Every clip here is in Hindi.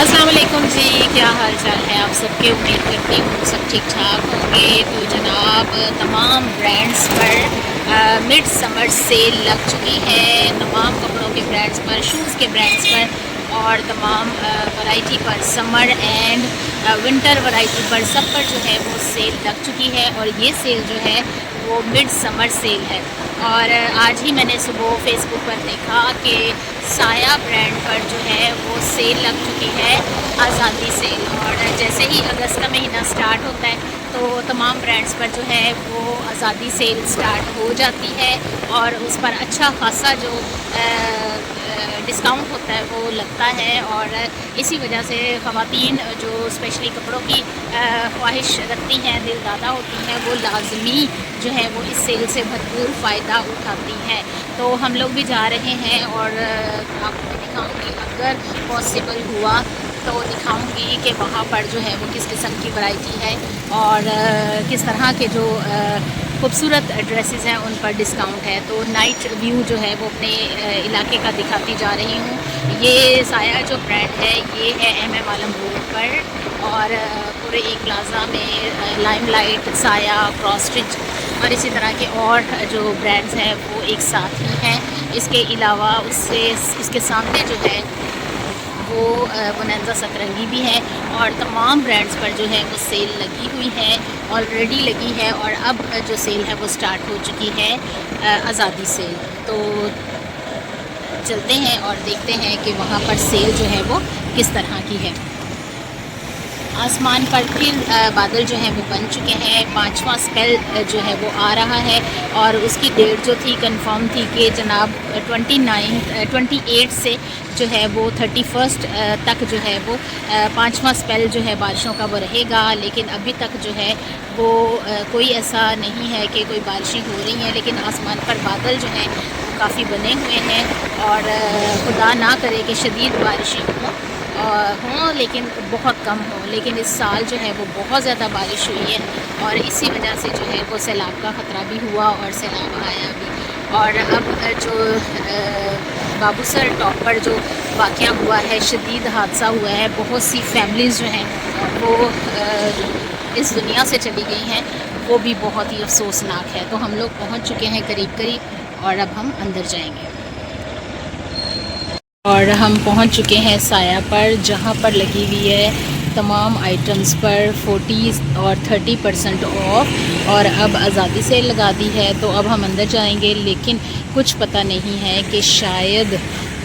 अस्सलाम वालेकुम जी, क्या हाल चाल है आप सबके। उम्मीद करती हूँ सब ठीक ठाक होंगे। तो जनाब तमाम ब्रांड्स पर मिड समर सेल लग चुकी है, तमाम कपड़ों के ब्रांड्स पर, शूज़ के ब्रांड्स पर और तमाम वैरायटी पर, समर एंड विंटर वैरायटी पर, सब पर जो है वो सेल लग चुकी है। और ये सेल जो है वो मिड समर सेल है। और आज ही मैंने सुबह फेसबुक पर देखा कि साया ब्रांड पर जो है वो सेल लग चुकी है, आज़ादी सेल। और जैसे ही अगस्त का महीना स्टार्ट होता है तो तमाम ब्रांड्स पर जो है वो आज़ादी सेल स्टार्ट हो जाती है और उस पर अच्छा खासा जो डिस्काउंट होता है वो लगता है। और इसी वजह से ख़वातीन जो स्पेशली कपड़ों की ख्वाहिश रखती हैं, दिल दादा होती हैं, वो लाजमी जो है वो इस सेल से भरपूर फ़ायदा उठाती हैं। तो हम लोग भी जा रहे हैं और आपको दिखाऊंगी, अगर पॉसिबल हुआ तो दिखाऊंगी कि वहाँ पर जो है वो किस किस्म की वैरायटी है और किस तरह के जो खूबसूरत ड्रेसेस हैं उन पर डिस्काउंट है। तो नाइट व्यू जो है वो अपने इलाके का दिखाती जा रही हूँ। ये साया जो ब्रांड है ये है MM आलम रोड पर और पूरे एक प्लाज़ा में लाइमलाइट, साया, क्रॉस स्टिच और इसी तरह के और जो ब्रांड्स हैं वो एक साथ ही हैं। इसके अलावा उसके सामने जो है वो बोनांजा सतरंगी भी है और तमाम ब्रांड्स पर जो है वो सेल लगी हुई है, ऑलरेडी लगी है और अब जो सेल है वो स्टार्ट हो चुकी है, आज़ादी सेल। तो चलते हैं और देखते हैं कि वहाँ पर सेल जो है वो किस तरह की है। आसमान पर फिर बादल जो हैं वो बन चुके हैं, 5वां स्पेल जो है वो आ रहा है और उसकी डेट जो थी कंफर्म थी कि जनाब 28 से जो है वो 31 तक जो है वो 5वां स्पेल जो है बारिशों का वो रहेगा। लेकिन अभी तक जो है वो कोई ऐसा नहीं है कि कोई बारिशें हो रही हैं, लेकिन आसमान पर बादल जो हैं वो काफ़ी बने हुए हैं और खुदा ना करे कि शदीद बारिशें हों लेकिन बहुत कम हो। लेकिन इस साल जो है वो बहुत ज़्यादा बारिश हुई है और इसी वजह से जो है वो सैलाब का ख़तरा भी हुआ और सैलाब आया भी। और अब जो बाबूसर टॉप पर जो वाक़या हुआ है, शदीद हादसा हुआ है, बहुत सी फैमिलीज़ जो हैं वो इस दुनिया से चली गई हैं, वो भी बहुत ही अफसोसनाक है। तो हम लोग पहुँच चुके हैं करीब करीब और अब हम अंदर जाएंगे। और हम पहुंच चुके हैं साया पर, जहां पर लगी हुई है तमाम आइटम्स पर 40 और 30% ऑफ और अब आज़ादी सेल लगा दी है। तो अब हम अंदर जाएंगे, लेकिन कुछ पता नहीं है कि शायद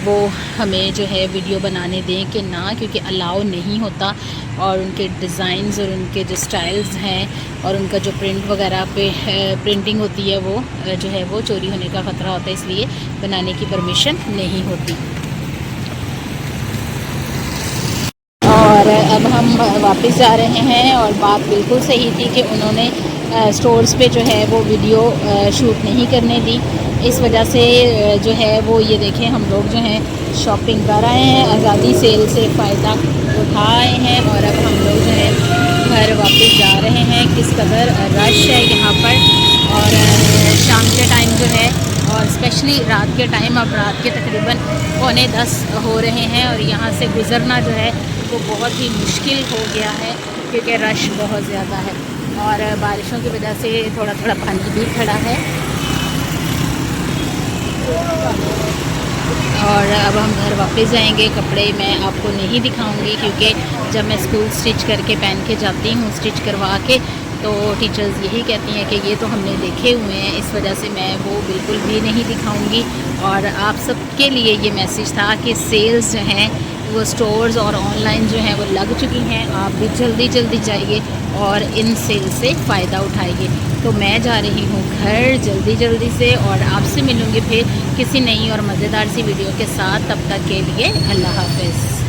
वो हमें जो है वीडियो बनाने दें कि ना, क्योंकि अलाउ नहीं होता और उनके डिज़ाइंस और उनके जो स्टाइल्स हैं और उनका जो प्रिंट वगैरह पे प्रिंटिंग होती है वो जो है वो चोरी होने का ख़तरा होता है, इसलिए बनाने की परमिशन नहीं होती। और अब हम वापस जा रहे हैं और बात बिल्कुल सही थी कि उन्होंने स्टोर्स पे जो है वो वीडियो शूट नहीं करने दी। इस वजह से जो है वो ये देखें, हम लोग जो हैं शॉपिंग कर आए हैं, आज़ादी सेल से फ़ायदा उठा आए हैं और अब हम लोग जो है घर वापस जा रहे हैं। किस कदर रश है यहाँ पर और शाम के टाइम जो है और स्पेशली रात के टाइम, अब रात के तकरीबन 9:45 हो रहे हैं और यहाँ से गुज़रना जो है वो बहुत ही मुश्किल हो गया है क्योंकि रश बहुत ज़्यादा है और बारिशों की वजह से थोड़ा थोड़ा पानी भी खड़ा है। और अब हम घर वापस जाएंगे। कपड़े मैं आपको नहीं दिखाऊंगी क्योंकि जब मैं स्कूल स्टिच करके पहन के जाती हूँ, स्टिच करवा के, तो टीचर्स यही कहती हैं कि ये तो हमने देखे हुए हैं, इस वजह से मैं वो बिल्कुल भी नहीं दिखाऊंगी। और आप सबके लिए ये मैसेज था कि सेल्स जो हैं वो स्टोर्स और ऑनलाइन जो हैं वो लग चुकी हैं, आप भी जल्दी जल्दी जाइए और इन सेल से फ़ायदा उठाइए। तो मैं जा रही हूँ घर जल्दी जल्दी से और आपसे मिलूँगी फिर किसी नई और मज़ेदार सी वीडियो के साथ। तब तक के लिए अल्लाह हाफ़िज़।